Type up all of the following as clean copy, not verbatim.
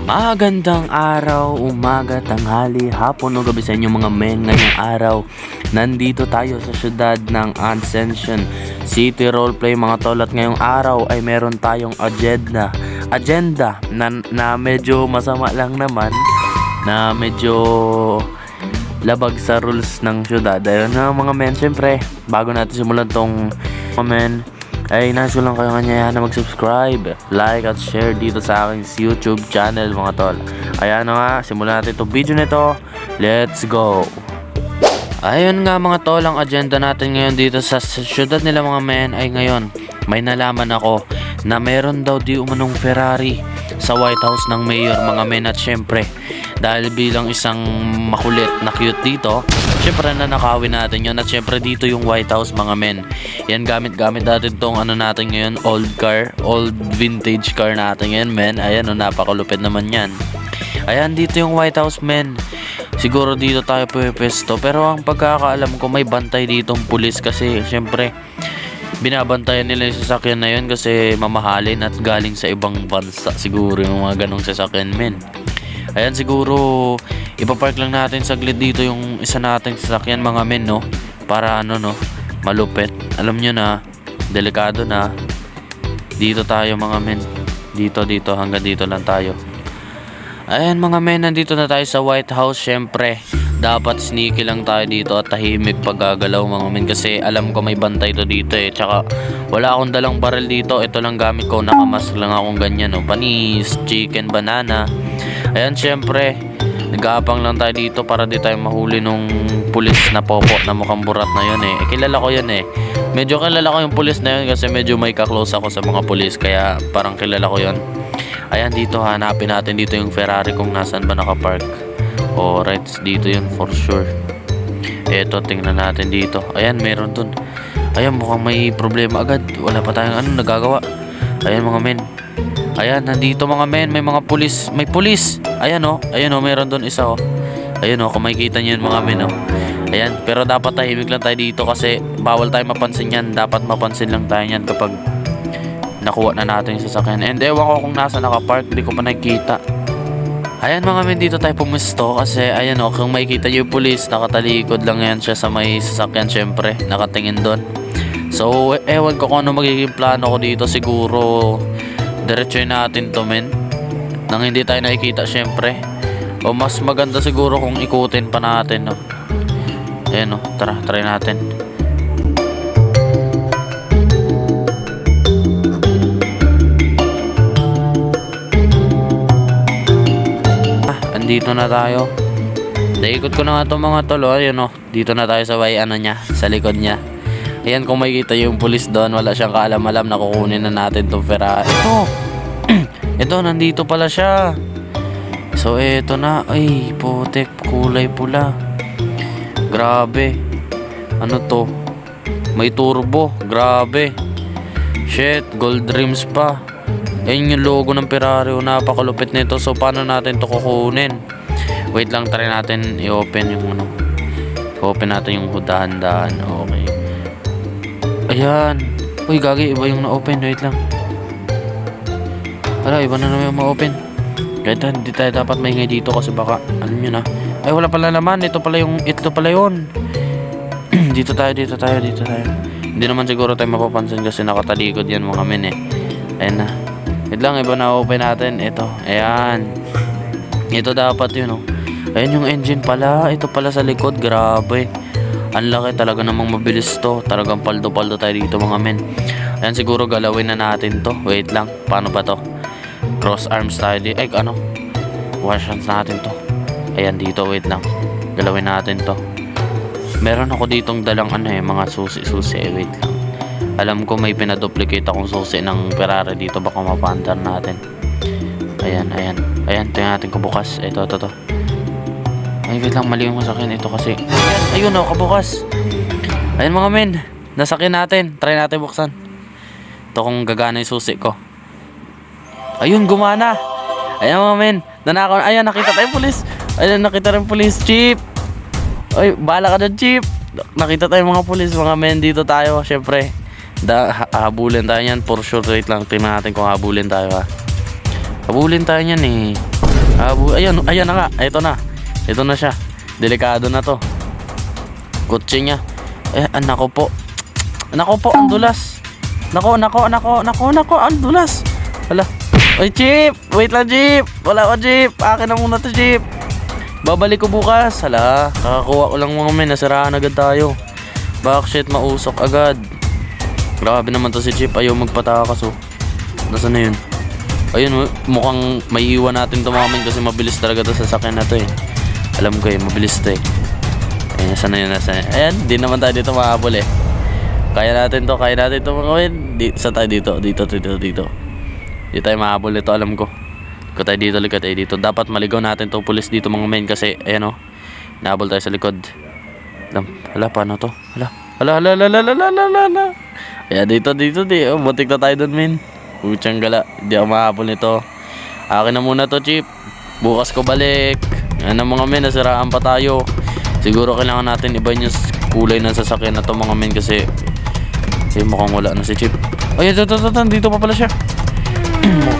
Magandang araw, umaga, tanghali, hapon o gabi sa inyo mga men. Ngayong araw, nandito tayo sa syudad ng Ascension City Roleplay mga tol. At ngayong araw ay meron tayong agenda na medyo masama lang naman, na medyo labag sa rules ng syudad. Ayun na mga men, syempre bago natin simulan tong mga men, ay nais ko lang kayo kanya na mag-subscribe, like at share dito sa aking YouTube channel mga tol. Ayan na nga, simulan natin itong video nito. Let's go! Ayun nga mga tol, ang agenda natin ngayon dito sa syudad nila mga men ay ngayon may nalaman ako na meron daw di umanong Ferrari sa White House ng Mayor mga men. At syempre dahil bilang isang makulit na cute dito, syempre nanakawin natin yun. At syempre dito yung White House mga men, yan gamit natin tong ano natin ngayon, old vintage car natin ngayon men. Ayan o, napakalupit naman yan. Ayan dito yung White House men. Siguro dito tayo pwesto, pero ang pagkakaalam ko may bantay ditong pulis kasi syempre binabantayan nila yung sasakyan na yun kasi mamahalin at galing sa ibang bansa siguro yung mga ganong sasakyan men. Ayan, siguro ipapark lang natin saglit dito yung isa nating sasakyan mga men, no, para ano, no, malupit. Alam nyo na, delikado na. Dito tayo mga men, dito hanggang dito lang tayo. Ayan mga men, nandito na tayo sa White House. Syempre dapat sneaky lang tayo dito at tahimik pag gagalaw mga men, kasi alam ko may bantay to dito eh. Tsaka wala akong dalang baril dito, ito lang gamit ko, nakamask lang akong ganyan, no, panis, chicken, banana. Ayan, syempre nag-aapang lang tayo dito para di tayo mahuli nung pulis na popo na mukhang burat na yun eh. Kilala ko yun eh, medyo kilala ko yung pulis na yun kasi medyo may kaklose ako sa mga pulis, kaya parang kilala ko yun. Ayan, dito hanapin natin dito yung Ferrari kung nasan ba nakapark. Alright, dito yun for sure. Eto, tingnan natin dito. Ayan, meron dun. Ayan, mukhang may problema agad. Wala pa tayong nagagawa. Ayan mga men. Ayan, nandito mga men, may mga pulis. May pulis. Ayan o, meron dun isa o. Ayan o, kung makikita nyo yun mga men o. Ayan, pero dapat tahimik lang tayo dito kasi bawal tayo mapansin yan. Dapat mapansin lang tayo yan kapag nakuha na natin yung sasakyan. And ewan ko kung nasa nakapark, hindi ko pa nakikita. Ayan mga men, dito tayo pumusto kasi ayan o, kung makikita nyo yung pulis, nakatalikod lang yan siya sa may sasakyan, syempre nakatingin doon. So ewan ko kung ano magiging plano ko dito. Siguro diretsoy natin to men, nang hindi tayo nakikita syempre. O mas maganda siguro kung ikutin pa natin, no. Ayan o, try natin. Dito na tayo. Naikot ko na nga itong mga tolo. Ayun o, dito na tayo sa way niya, sa likod niya. Ayan, kung makikita yung pulis doon, wala siyang kaalam-alam na kukunin na natin itong Ferrari. Ito, nandito pala siya. So eto na. Ay, putek, kulay pula. Grabe. Ano to? May turbo. Grabe. Shit, gold rims pa. Ayun yung logo ng Ferrari, napakalupit nito. So paano natin to kukunin? Wait lang, try natin i-open yung ano. Open natin yung dahan-dahan. Okay. Ayan. Uy, gagi, iba yung na-open. Wait lang. Wala, iba na naman yung ma-open. Kaya hindi tayo dapat maingay dito kasi baka, ano nyo na. Ay, wala pala naman. Ito pala yun. Dito tayo. Hindi naman siguro tayo mapapansin kasi nakatalikod yan mga men eh. Ayan na. Wait lang, iba na open natin. Ito, ayan. Ito dapat yun, oh. Ayan yung engine pala. Ito pala sa likod, grabe. Ang laki talaga, namang mabilis to. Talagang paldo-paldo tayo dito mga men. Ayan, siguro galawin na natin to. Wait lang, paano ba to? Cross arms tayo dito. Ay, ano? Wash hands natin to. Ayan dito, wait lang. Galawin natin to. Meron ako ditong dalang mga susi. Wait lang. Alam ko may pinaduplicate akong susi ng Ferrari dito, baka mapandar natin. Ayan, tingnan natin kung bukas. Ito. Ay, wait lang, mali yung masakyan ito kasi. Ayun o, kabukas. Ayan mga men, nasakyan natin. Try natin buksan. Ito kung gagana yung susi ko. Ayun, gumana. Ayan mga men, nanakaw. Ayan, nakita tayong pulis. Ayan, nakita rin pulis. Chief. Ay, bahala ka dyan, Chief. Nakita tayong mga pulis mga men. Dito tayo, syempre. Habulin tayo yan for sure. Wait lang, tingnan natin kung habulin tayo ha. Habulin tayo yan eh. Ayan, ayan na nga. Ito na. Ito na siya. Delikado na to. Kotse niya. Nako po. Nako po, ang dulas. Nako, ang dulas. Hala. Oy, Jeep! Wait lang, Jeep! Wala ko, Jeep! Akin na muna to, Jeep! Babalik ko bukas. Hala, kakakuha ko lang mga men. Nasiraan agad tayo. Bakit mausok agad. Grabe naman to si Jeep. Ayaw magpatakas, oh. Nasaan na yun? Ayun, mukhang may iwan natin to mga men kasi mabilis talaga to sa sasakyan na to eh. Alam ko eh, mabilis to eh. Ayun, nasaan na yun, nasaan na yun. Ayan, di naman tayo dito mahabol eh. Kaya natin to mga men. Sa tayo dito. Di tayo mahabol ito, alam ko. Likod tayo dito. Dapat maligaw natin to pulis dito mga men kasi ayan oh. Nahabol tayo sa likod. Hala, paano to? Hala. Ayan, dito. Oh, butik na tayo dun men. Putsang gala. Di ako mahabol nito. Akin na muna to, Chip. Bukas ko balik. Ayan na mga men, nasiraan pa tayo. Siguro kailangan natin ibahin yung kulay ng sasakyan na to mga men kasi mukhang wala na si Chip. Ay, dito pa pala siya.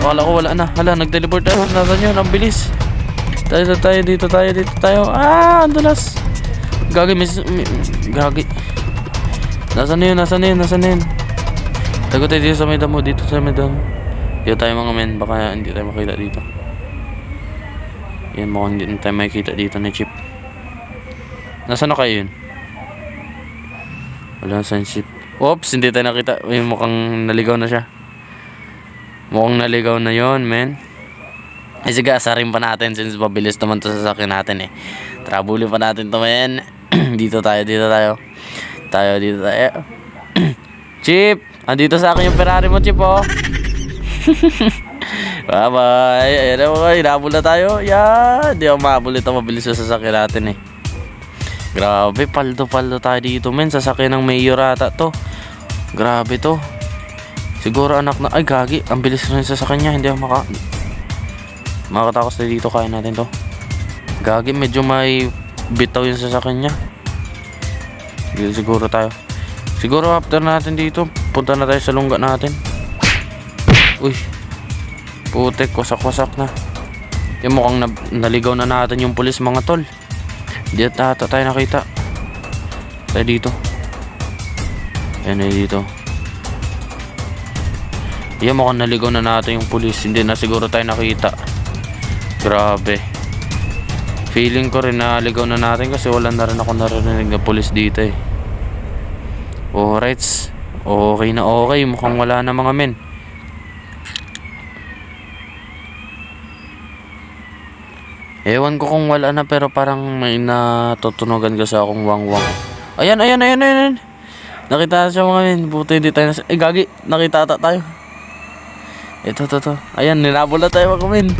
Akala ko wala na. Hala, nag-teleport tayo. Nasaan yun? Ang bilis. Dito tayo. Ang dulas. Gagi. Nasaan na yun? Tago tayo dito sa may damo. Dito tayo mga men. Baka hindi tayo makita dito. Yan, mukhang hindi tayo makita dito na Chip. Nasaan na kayo yun? Wala na Chip. Oops, hindi tayo nakita. Mukhang naligaw na siya. Mukhang naligaw na yon, men. Sige, asarin pa natin since mabilis naman to sa sasakyan natin eh. Trabuli pa natin to, men. Dito tayo. Chip, andito sa akin yung Ferrari mo, Chip, oh. Bye-bye. Ayan na mga, hinabol na tayo. Yan, di ako mahabol ito. Mabilis sa sasakyan natin eh. Grabe, paldo tayo dito, men. Sasakyan ng mayor ata to. Grabe to. Siguro anak na, ay gagi, ang bilis rin sa kanya, hindi ako makakatakos na dito, kaya natin to. Gagi, medyo may bitaw yung sasakyan niya. Siguro tayo. Siguro after natin dito, punta na tayo sa lungga natin. Uy, putek, wasak na. Yung mukhang naligaw na natin yung pulis mga tol. Hindi at tayo nakita. Tayo dito. Yan ay dito. Yan, mukhang naligaw na natin yung pulis. Hindi na siguro tayo nakita. Grabe. Feeling ko rin naligaw na natin kasi wala na rin ako narinig na pulis dito eh. Alright. Okay na okay. Mukhang wala na mga men. Ewan ko kung wala na pero parang may natutunogan kasi akong wang-wang. Ayan. Nakita siya mga men. Buti hindi tayo gagi. Nakita tayo. Ito. Ayan, nilabol na tayo mga men.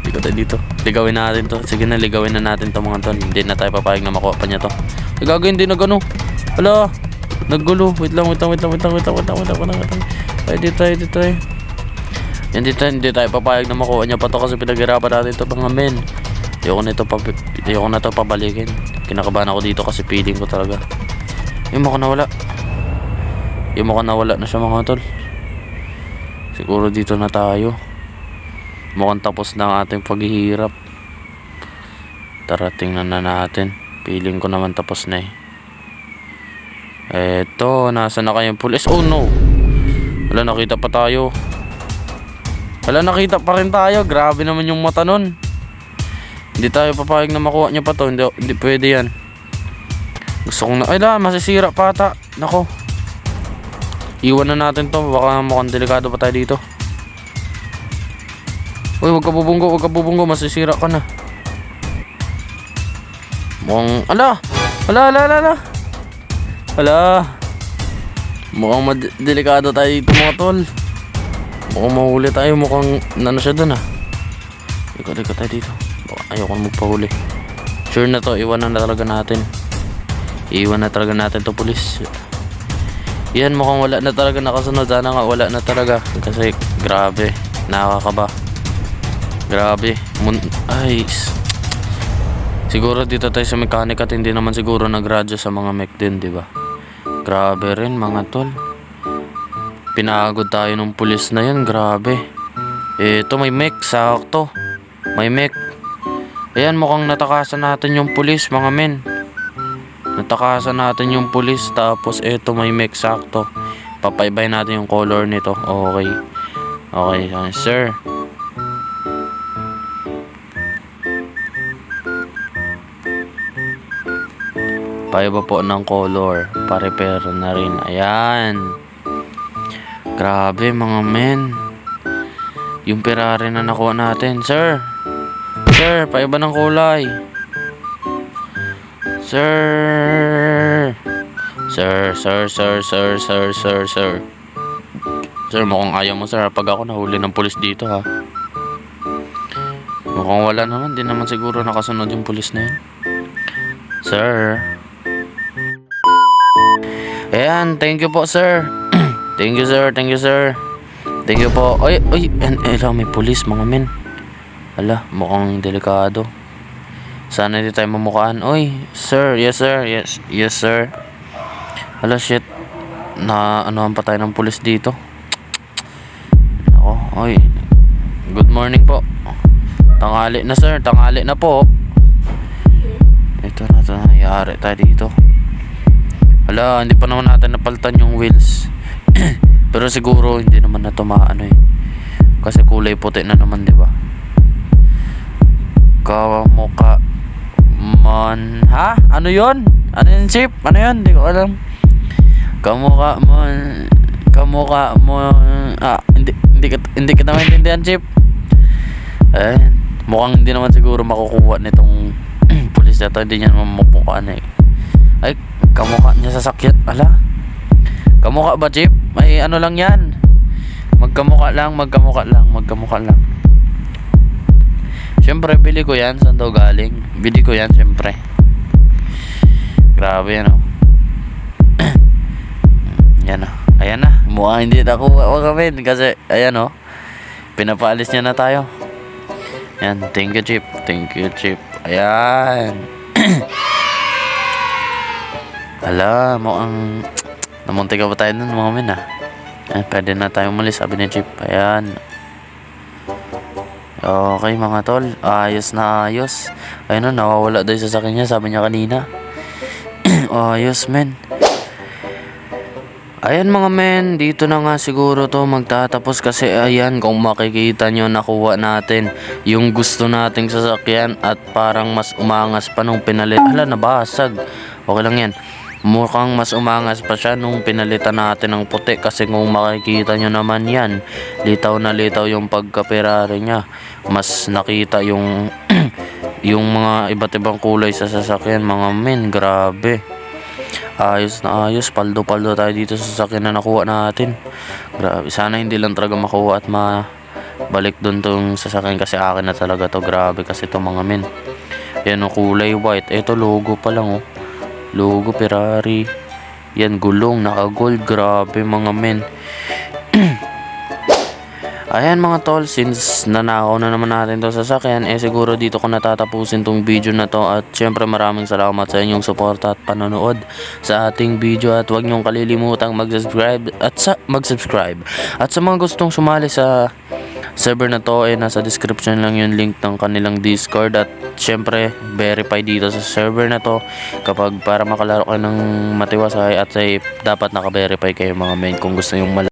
Dito tayo dito. Ligawin natin to. Sige na, ligawin na natin to mga tol. Hindi na tayo papayag na makuha pa niya to. Gagawin din na gano. Hala, naggulo. Wait lang. Ay, dito. Hindi tayo papayag na makuha niya pa to kasi pinaghirapan natin to mga men. Ayoko na to pabalikin. Kinakabahan ako dito kasi feeling ko talaga. Yung mukhang nawala na siya mga tol. Siguro dito na tayo. Mukhang tapos na ang ating paghihirap. Tara, tingnan na natin. Feeling ko naman tapos na eh. Eto, nasa na kayong pulis? Oh no. Wala, nakita pa rin tayo. Grabe naman yung mata nun. Hindi tayo papayag na makuha niya pa to. Hindi pwede yan. Gusto kong masisira pa ata. Nako. Iwan na natin to. Baka mukhang delikado pa tayo dito. Uy, wag ka bubunggo. Masisira ka na. Mukhang, ala. Mukhang delikado tayo dito mga tol. Mukhang mahuli tayo. Mukhang siya dun ah. Ikot tayo dito. Ayoko magpahuli. Sure na to. Iwan na talaga natin to pulis. Yan, mukhang wala na talaga nakasunod. Sana nga wala na talaga. Kasi grabe. Nakakaba. Grabe. Ay. Siguro dito tayo sa mechanic at hindi naman siguro nagradyo sa mga mech din, di ba? Grabe rin mga tol. Pinagod tayo ng pulis na yan. Grabe. Ito may mech. Sakto. May mech. Ayan, mukhang natakasan natin yung pulis, mga men. Natakasan natin yung pulis. Tapos eto, may mech sakto. Papaibay natin yung color nito. Okay. Okay, sir. Paiba po ng color. Pa-repair na rin. Ayan. Grabe, mga men. Yung Ferrari na nakuha natin. Sir. Sir, paiba ng kulay. Sir. Sir. Sir, mukhang ayaw mo, sir. Pag ako nahuli ng pulis dito, ha. Mukhang wala naman. Di naman siguro nakasunod yung pulis na yun. Sir. Ayan, thank you po, sir. Thank you, sir. Thank you po. Ay, may pulis, mga men. Ala, mukhang delikado. Sana hindi tayo mamukhaan. Oy, sir. Yes, sir. Yes, sir. Ala, shit. Anuhan pa tayo ng pulis dito. Ako, oy. Good morning po. Tanghali na, sir. Tanghali na po. Ito na, nangyari tayo dito. Ala, hindi pa naman natin napalitan yung wheels. Pero siguro hindi naman na tumaano eh. Kasi kulay puti na naman, 'di ba? Kamukha man. Ha? Ano 'yon? Ano 'yung chip? Ano 'yon? Hindi ko alam. Kamukha mo. Hindi kita maintindihan, chip. Mukhang hindi naman siguro makukuha nitong pulis na to. Hindi niya naman mapukhaan eh. Ay, kamukha niya sa sakyan. Ala. Kamukha ba, chip? May ano lang yan. Magkamukha lang. Siyempre, bili ko yan. Saan daw galing? Bili ko yan, siyempre. Grabe yan, oh. Yan, oh. Ayan na. Mukhang hindi nakuha kami. Kasi, ayan, oh. Pinapaalis niya na tayo. Yan. Thank you, chip. Ayan. Ala, mukhang namunti ka pa tayo nun, mga men, ah. Pwede na tayong umalis, sabi ni Chip. Ayan. Okay, mga tol. Ayos na ayos. Ayun, nawawala daw sa sakin niya, sabi niya kanina. Ayos, men. Ayan, mga men, dito na nga siguro to magtatapos kasi ayan, kung makikita nyo, nakuha natin yung gusto nating sasakyan at parang mas umangas pa nung pinalit. Hala, nabasag. Okay lang yan. Mukhang mas umangas pa siya nung pinalitan natin ng puti kasi kung makikita nyo naman yan, litaw na litaw yung pagka-Ferrari niya. Mas nakita yung yung mga iba't ibang kulay sa sasakyan, mga men. Grabe. Ayos na ayos. Paldo-paldo tayo dito sa sasakyan na nakuha natin. Grabe. Sana hindi lang talaga makuha at balik dun tong sasakyan kasi akin na talaga to. Grabe kasi to, mga men. Yan, kulay white. Ito logo pa lang, oh. Logo Ferrari. Yan, gulong, naka-gold. Grabe, mga men. Ayan, mga tol, since nanakaw na naman natin to sasakyan, siguro dito ko natatapusin tong video na to. At syempre maraming salamat sa inyong suporta at panonood sa ating video. At huwag niyong kalilimutang mag-subscribe. At sa mga gustong sumali sa server na to, nasa description lang yung link ng kanilang Discord. At syempre verify dito sa server na to kapag para makalaro kayo ng matiwasay. At dapat naka-verify kayo, mga men, kung gusto yung